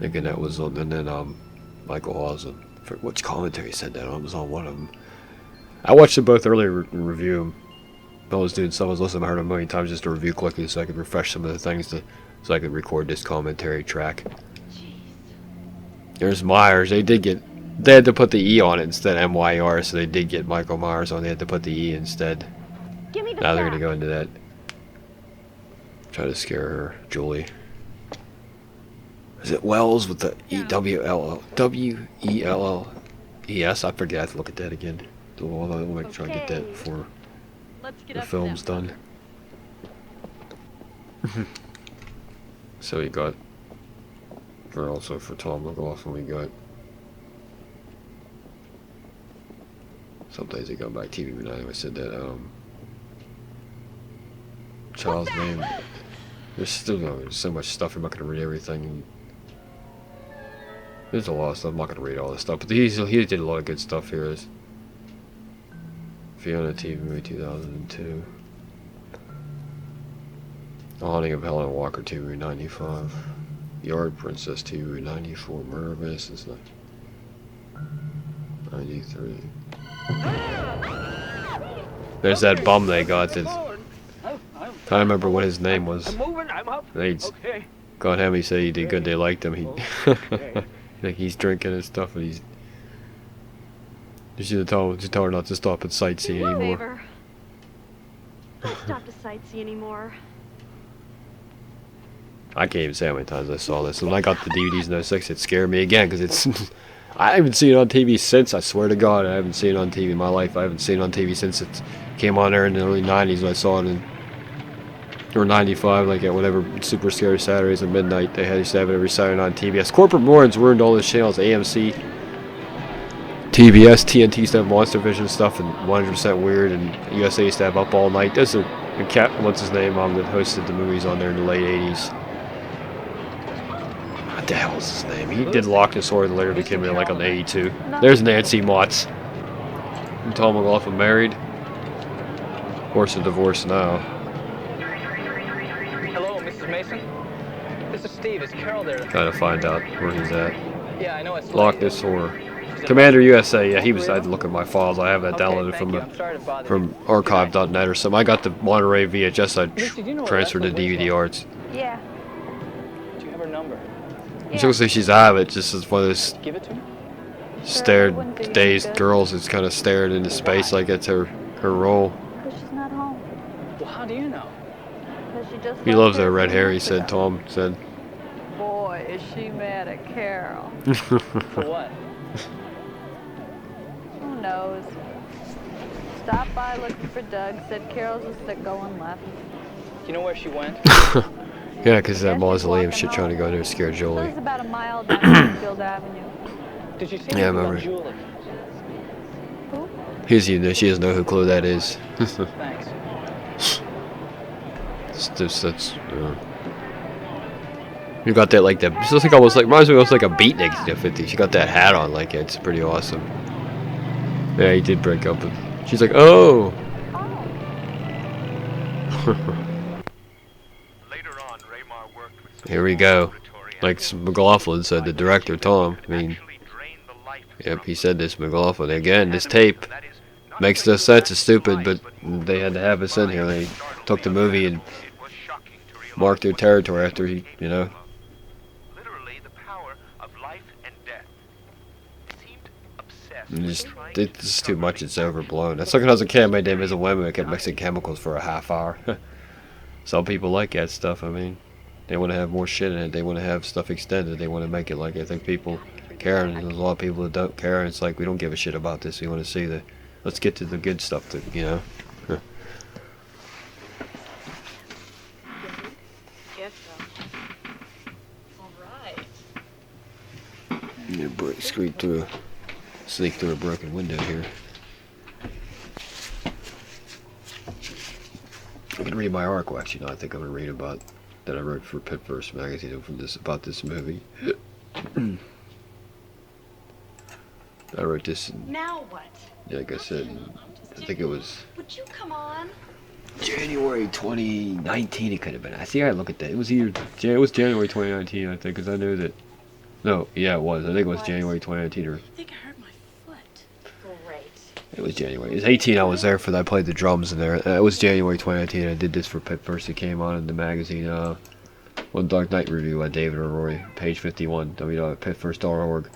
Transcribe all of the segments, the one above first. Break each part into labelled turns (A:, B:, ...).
A: Thinking that was on, and then Michael Hawes, for which commentary said that? I was on one of them. I watched them both earlier and review them. I was doing some, I was listening, I heard them a million times just to review quickly so I could refresh some of the things so I could record this commentary track. There's Myers. They had to put the E on it instead of MYR, so they did get Michael Myers on. They had to put the E instead. Now they're gonna go into that. Try to scare her, Julie. Is it Wells with the W-E-L-L-E-S? I forget. I have to look at that again. I'll make sure I get that before the film's done. So we got, also for Tom McLaughlin, we got, sometimes they go back TV United. I said that, child's name. There's so much stuff. I'm not going to read everything. There's a lot of stuff. I'm not going to read all this stuff. But he did a lot of good stuff here. Fiona TV movie 2002. The Haunting of Helen Walker TV 95. Yard Princess TV 94. Murder of Innocence 93. There's that bum they got that. I don't remember what his name was. They got him. He said he did good. They liked him. Like he's drinking and stuff, and he's. You should tell her not to stop at sightsee anymore.
B: Don't stop to sightsee anymore.
A: I can't even say how many times I saw this. When I got the DVDs in '06, it scared me again because it's. I haven't seen it on TV since. I swear to God, I haven't seen it on TV in my life. I haven't seen it on TV since it came on there in the early '90s. When I saw it in. Or 95, like at whatever Super Scary Saturdays at midnight. They used to have it every Saturday night on TBS. Corporate Morons ruined all those channels. AMC, TBS, TNT used to have Monster Vision stuff and 100% Weird, and USA used to have Up All Night. There's a cat, what's his name, that hosted the movies on there in the late 80s. What the hell is his name? He did Loch Ness Horror and later became there like on 82. There's Nancy Motz. And Tom McLaughlin married. Of course, they're divorced now.
C: Mason? This is Steve. Is Carol there?
A: Gotta find out where he's at.
C: Yeah, I know it's
A: Loch Ness Horror. Commander USA, yeah, he was. I had to look at my files. I have that downloaded from archive.net or something. I got the Monterey VHS. I transferred to DVD Arts.
B: Yeah.
C: Do you have her number?
A: She looks like she's out of it. Just as one of those
C: Give it to me.
A: stared, dazed girls that's kind of staring into space like it's her role.
B: Because she's not home.
C: Well, how do you know?
A: He loves that red hair, he said, Tom said.
B: Boy, is she mad at Carol.
C: For what?
B: Who knows? Stopped by looking for Doug, said Carol's a sicko and left.
C: Do you know where she went?
A: Yeah, because that mausoleum shit trying to go in there scared Jolie.
B: It was about a mile down Greenfield Avenue.
C: Did you see
A: yeah, I remember.
C: Julie?
B: Who?
A: She doesn't know who Clue that is.
C: Thanks.
A: You got that like that. It's just like almost like reminds me almost like a beatnik. 50. She got that hat on, like it's pretty awesome. Yeah, he did break up, but she's like, oh. Here we go. Like McLaughlin said, the director Tom. I mean, yep, he said this McLaughlin again. This tape makes no sense. It's stupid, but they had to have us in here. They took the movie and marked their territory after he, you know.
D: Literally the power of life and death. Seemed obsessed.
A: It's too much. It's overblown. That's like when I was a kid. I made them as a woman. I kept mixing chemicals for a half hour. Some people like that stuff. I mean, they want to have more shit in it. They want to have stuff extended. They want to make it like I think people care. And there's a lot of people that don't care. And it's like we don't give a shit about this. We want to see the. Let's get to the good stuff. That you know. Yeah, sneak through a broken window here. I'm gonna read my article. Actually, no, I think I'm gonna read about that I wrote for Pitverse magazine from about this movie. I wrote this.
E: Now what?
A: Yeah, like I said, I think it was.
E: Would you come on?
A: January 2019. It could have been. I see. I look at that. It was January 2019. I think, because I knew that No, yeah, it was. I think it was
E: What?
A: January 2019, or
E: I think I hurt my foot. Great.
A: it was January. It was 18. I was there for that. I played the drums in there. It was January 2019. I did this for Pit first. It came on in the magazine. One Dark Knight review by David O'Roy, page 51, www.pitfirst.org.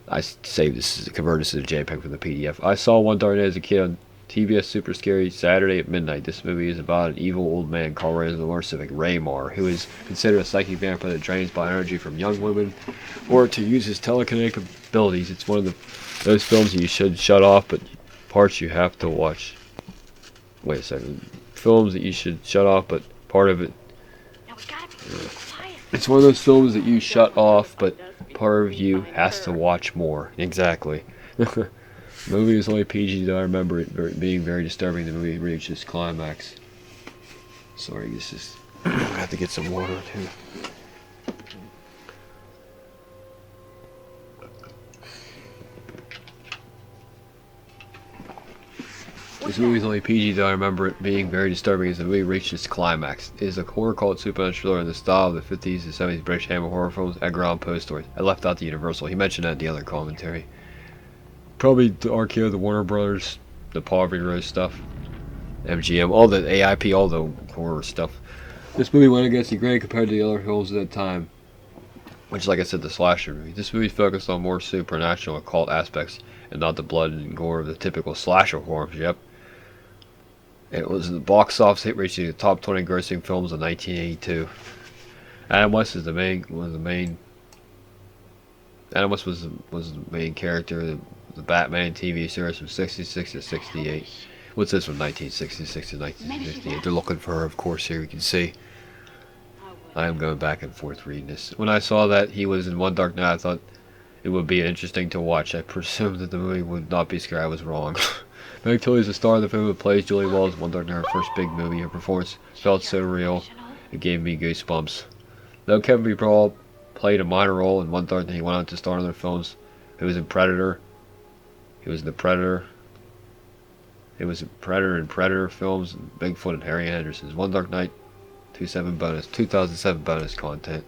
A: I saved this, converted this to a JPEG from the PDF. I saw One Dark Knight as a kid on TBS Super Scary Saturday at midnight. This movie is about an evil old man called Randall Morcivic, Raymar, who is considered a psychic vampire that drains by energy from young women or to use his telekinetic abilities. It's one of those films that you should shut off, but parts you have to watch. Wait a second. Films that you should shut off, but part of it.
E: Now we gotta be quiet.
A: It's one of those films that you shut off, but part of you has to watch more. Exactly. The movie was only PG, though I remember it being very disturbing. The movie reached its climax. Sorry, this is. I have to get some water too. This movie's only PG, though I remember it being very disturbing as the movie reached its climax. It is a horror cult supernatural thriller in the style of the 50s and 70s British Hammer horror films, Edgar Allan Poe stories. I left out the Universal. He mentioned that in the other commentary. Probably the RKO, the Warner Brothers, the Poverty Road stuff, MGM, all the AIP, all the horror stuff. This movie went against the grain compared to the other films at that time, which, like I said, the slasher movie. This movie focused on more supernatural occult aspects and not the blood and gore of the typical slasher horror. Yep. It was the box office hit, reaching the top 20 grossing films in 1982. Adam West is Adam West was the main character of the Batman TV series from 66 to 68. What's this from 1966 to 1968? They're looking for her, of course. Here we can see. I am going back and forth reading this. When I saw that he was in One Dark Night, I thought it would be interesting to watch. I presumed that the movie would not be scary. I was wrong. Meg Tilly is the star of the film who plays Julie Wells. One Dark Night, her first big movie. Her performance felt so real, it gave me goosebumps. Though Kevin B. Brawl played a minor role in One Dark Night, he went on to star in other films. He was in Predator. He was in The Predator. He was in Predator and Predator films, and Bigfoot and Harry Anderson's One Dark Night 2007 bonus content.